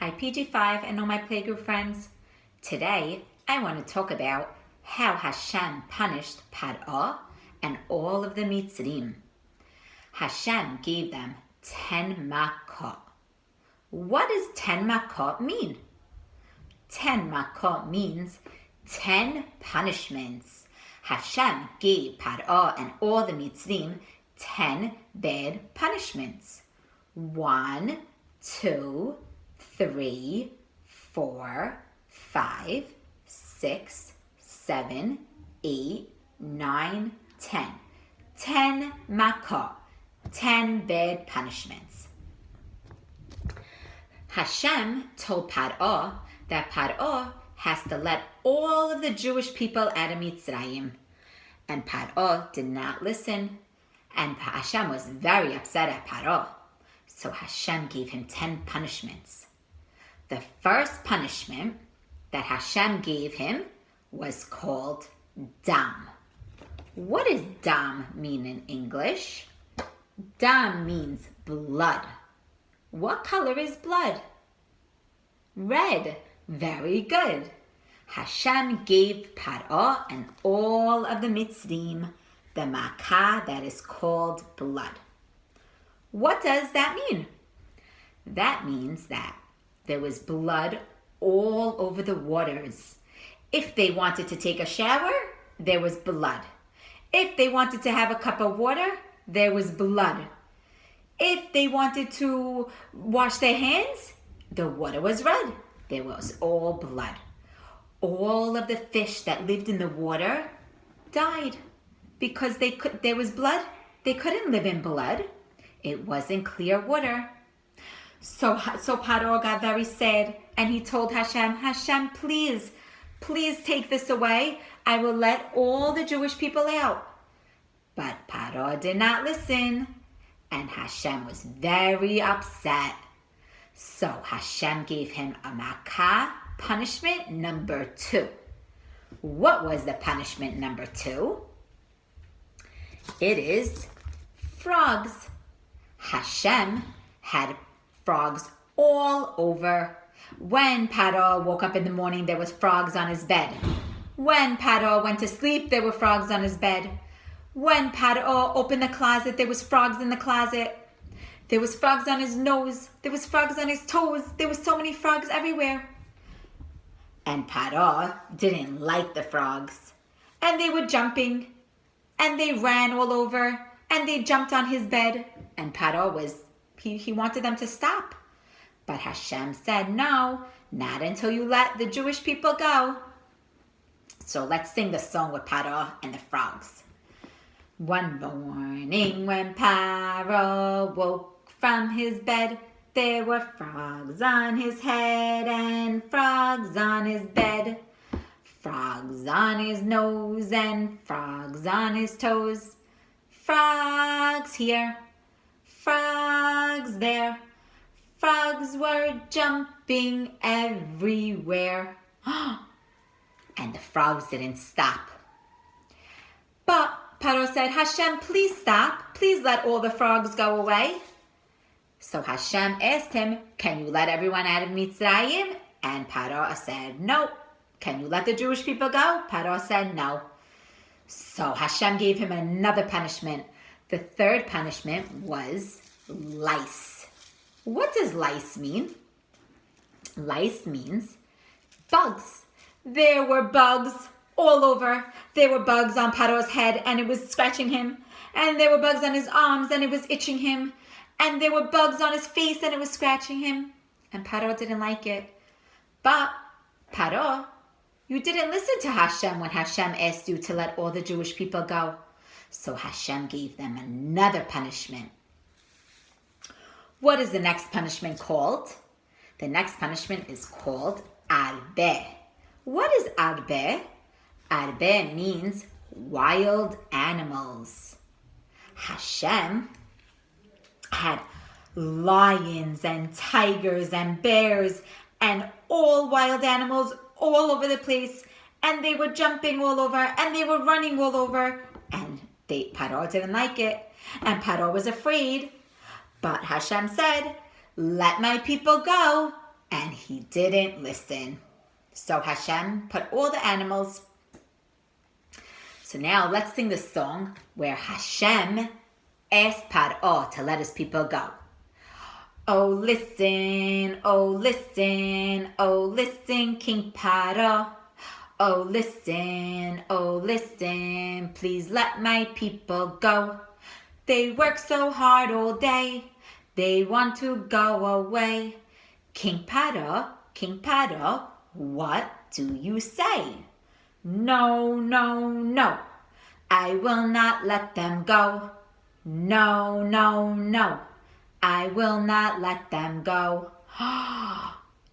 Hi PG5 and all my playgroup friends. Today I want to talk about how Hashem punished Par'ah and all of the Mitzrim. Hashem gave them 10 makot. What does 10 makot mean? 10 makot means 10 punishments. Hashem gave Par'ah and all the Mitzrim 10 bad punishments. 1, 2, 3, 4, 5, 6, 7, 8, 9, 10. 10 makot, 10 bad punishments. Hashem told Par'ah that Par'ah has to let all of the Jewish people out of Mitzrayim. And Par'ah did not listen. And Hashem was very upset at Par'ah. So Hashem gave him 10 punishments. The first punishment that Hashem gave him was called dam. What does dam mean in English? Dam means blood. What color is blood? Red. Very good. Hashem gave Par'ah and all of the Mitzrim the makah that is called blood. What does that mean? That means that there was blood all over the waters. If they wanted to take a shower, there was blood. If they wanted to have a cup of water, there was blood. If they wanted to wash their hands, the water was red. There was all blood. All of the fish that lived in the water died because there was blood. They couldn't live in blood. It wasn't clear water. So Par'ah got very sad and he told Hashem, Hashem, please take this away. I will let all the Jewish people out. But Par'ah did not listen and Hashem was very upset. So Hashem gave him a makah, punishment number 2. What was the punishment number 2? It is frogs. Hashem had frogs all over. When Par'ah woke up in the morning, there was frogs on his bed. When Par'ah went to sleep, there were frogs on his bed. When Par'ah opened the closet, there was frogs in the closet. There was frogs on his nose. There was frogs on his toes. There was so many frogs everywhere. And Par'ah didn't like the frogs. And they were jumping. And they ran all over. And they jumped on his bed. And Par'ah he wanted them to stop. But Hashem said, no, not until you let the Jewish people go. So let's sing the song with Par'ah and the frogs. One morning when Par'ah woke from his bed, there were frogs on his head and frogs on his bed. Frogs on his nose and frogs on his toes. Frogs here, frogs there. Frogs were jumping everywhere. And the frogs didn't stop. But Par'ah said, Hashem, please stop. Please let all the frogs go away. So Hashem asked him, can you let everyone out of Mitzrayim? And Par'ah said, no. Can you let the Jewish people go? Par'ah said, no. So Hashem gave him another punishment. The third punishment was lice. What does lice mean? Lice means bugs. There were bugs all over. There were bugs on Par'ah's head and it was scratching him. And there were bugs on his arms and it was itching him. And there were bugs on his face and it was scratching him. And Par'ah didn't like it. But Par'ah, you didn't listen to Hashem when Hashem asked you to let all the Jewish people go. So Hashem gave them another punishment. What is the next punishment called? The next punishment is called arbeh. What is arbeh? Arbeh means wild animals. Hashem had lions and tigers and bears and all wild animals all over the place. And they were jumping all over and they were running all over. And Par'ah didn't like it. And Par'ah was afraid. But Hashem said, let my people go. And he didn't listen. So Hashem put all the animals. So now let's sing the song where Hashem asked Paro to let his people go. Oh listen, oh listen, oh listen, King Paro. Oh listen, please let my people go. They work so hard all day, they want to go away. King Paro, what do you say? No, no, no, I will not let them go. No, no, no, I will not let them go.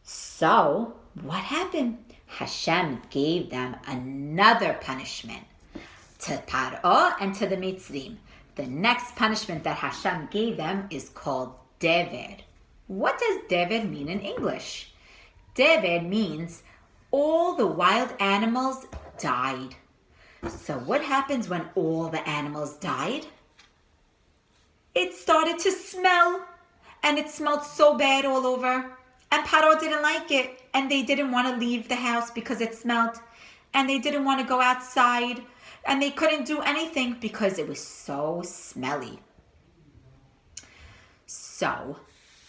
So, what happened? Hashem gave them another punishment to Paro and to the Mitzrim. The next punishment that Hashem gave them is called Dever. What does Dever mean in English? Dever means all the wild animals died. So what happens when all the animals died? It started to smell, and it smelled so bad all over. And Paro didn't like it, and they didn't want to leave the house because it smelled, and they didn't want to go outside, and they couldn't do anything because it was so smelly. So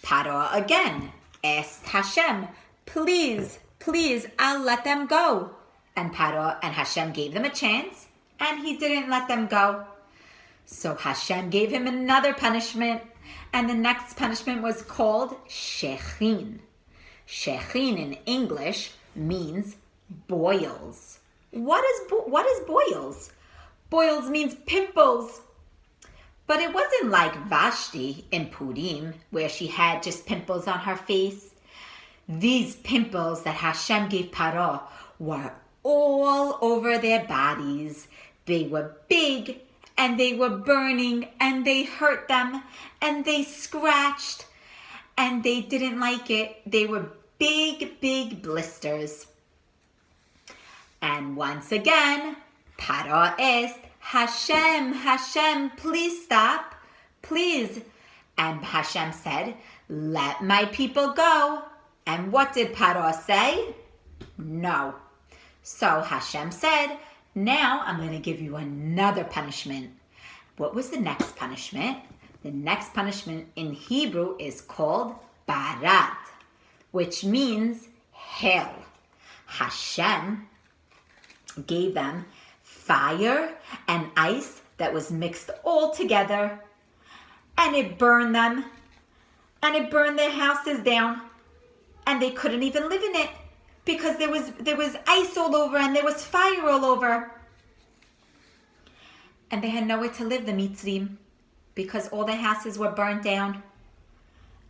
Paro again asked Hashem, please, I'll let them go. And Paro and Hashem gave them a chance, and he didn't let them go. So Hashem gave him another punishment, and the next punishment was called Shechin. Shechin in English means boils. What is boils? Boils means pimples. But it wasn't like Vashti in Purim, where she had just pimples on her face. These pimples that Hashem gave Paro were all over their bodies. They were big, and they were burning, and they hurt them, and they scratched, and they didn't like it. They were big blisters. And once again, Paro asked, Hashem, please stop, please. And Hashem said, let my people go. And what did Paro say? No. So Hashem said, now I'm going to give you another punishment. What was the next punishment? The next punishment in Hebrew is called Barad, which means hail. Hashem gave them fire and ice that was mixed all together, and it burned them, and it burned their houses down, and they couldn't even live in it because there was ice all over and there was fire all over. And they had nowhere to live, the Mitzrim, because all their houses were burned down.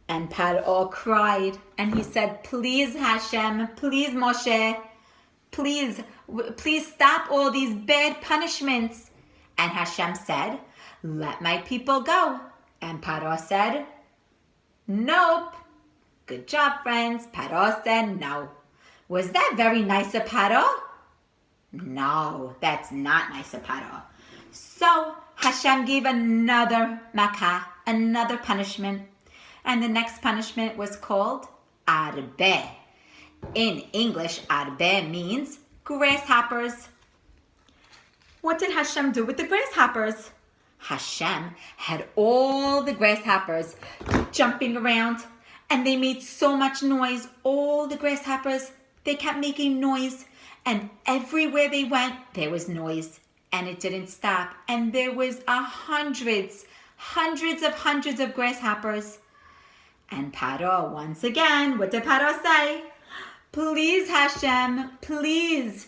And Paro cried, and he said, please Hashem, please Moshe, please stop all these bad punishments. And Hashem said, let my people go. And Paro said, nope. Good job, friends. Paro said no. Was that very nice of Paro? No, that's not nice of Paro. So Hashem gave another makah, another punishment. And the next punishment was called arbe. In English, arbe means grasshoppers. What did Hashem do with the grasshoppers? Hashem had all the grasshoppers jumping around, and they made so much noise. All the grasshoppers, they kept making noise, and everywhere they went, there was noise, and it didn't stop. And there was hundreds of grasshoppers. And Paro, once again, what did Paro say? Please, Hashem, please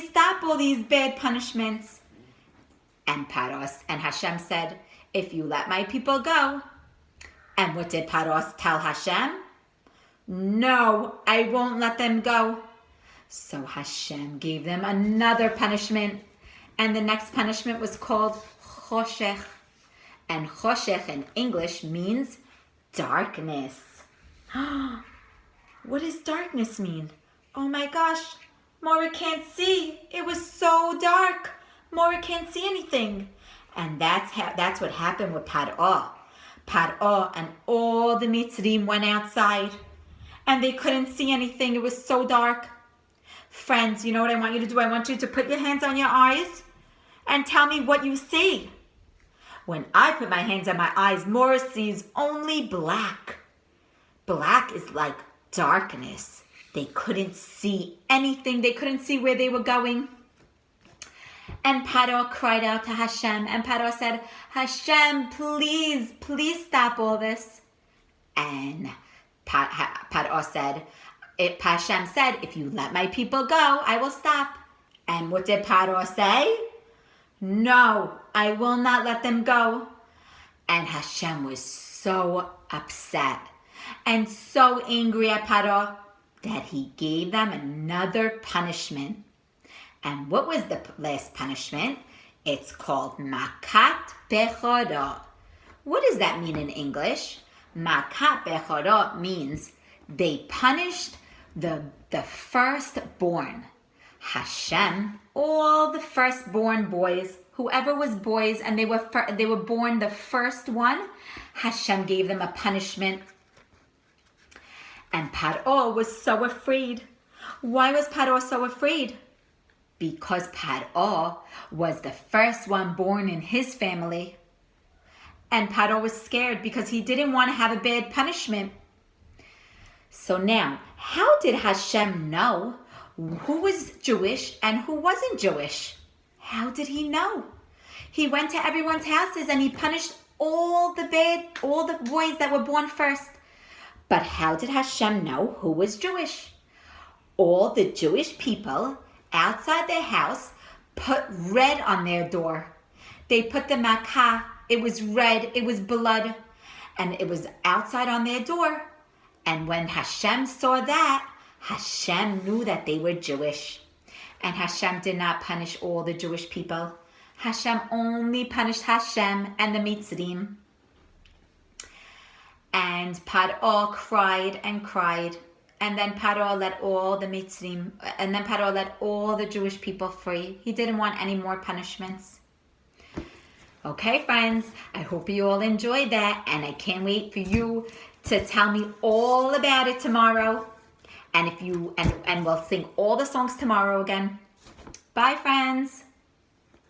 stop all these bad punishments. And Paro and Hashem said, if you let my people go. And what did Paro tell Hashem? No, I won't let them go. So Hashem gave them another punishment. And the next punishment was called choshech. And choshech in English means darkness. What does darkness mean? Oh my gosh, Morah can't see. It was so dark. Morah can't see anything. And that's what happened with Paro. Paro and all the Mitzrim went outside, and they couldn't see anything. It was so dark. Friends, you know what I want you to do? I want you to put your hands on your eyes and tell me what you see. When I put my hands on my eyes, Morah sees only black. Black is like darkness. They couldn't see anything. They couldn't see where they were going. And Paro cried out to Hashem. And Paro said, Hashem, please, please stop all this. And Paro said, Hashem said, if you let my people go, I will stop. And what did Paro say? No, I will not let them go. And Hashem was so upset and so angry at Paro that he gave them another punishment. And what was the last punishment? It's called Makat Bechorah. What does that mean in English? Makat Bechorah means they punished the firstborn. Hashem, all the firstborn boys, whoever was boys and they were born the first one, Hashem gave them a punishment. And Paro was so afraid. Why was Paro so afraid? Because Paro was the first one born in his family. And Paro was scared because he didn't want to have a bad punishment. So now, how did Hashem know who was Jewish and who wasn't Jewish? How did he know? He went to everyone's houses and he punished all the boys that were born first. But how did Hashem know who was Jewish? All the Jewish people outside their house put red on their door. They put the makah. It was red. It was blood. And it was outside on their door. And when Hashem saw that, Hashem knew that they were Jewish. And Hashem did not punish all the Jewish people. Hashem only punished Hashem and the Mitzrim. And Paro cried and cried. And then Paro let all the Mitzrim, and then Paro let all the Jewish people free. He didn't want any more punishments. Okay, friends, I hope you all enjoyed that. And I can't wait for you to tell me all about it tomorrow. And if you and we'll sing all the songs tomorrow again. Bye, friends.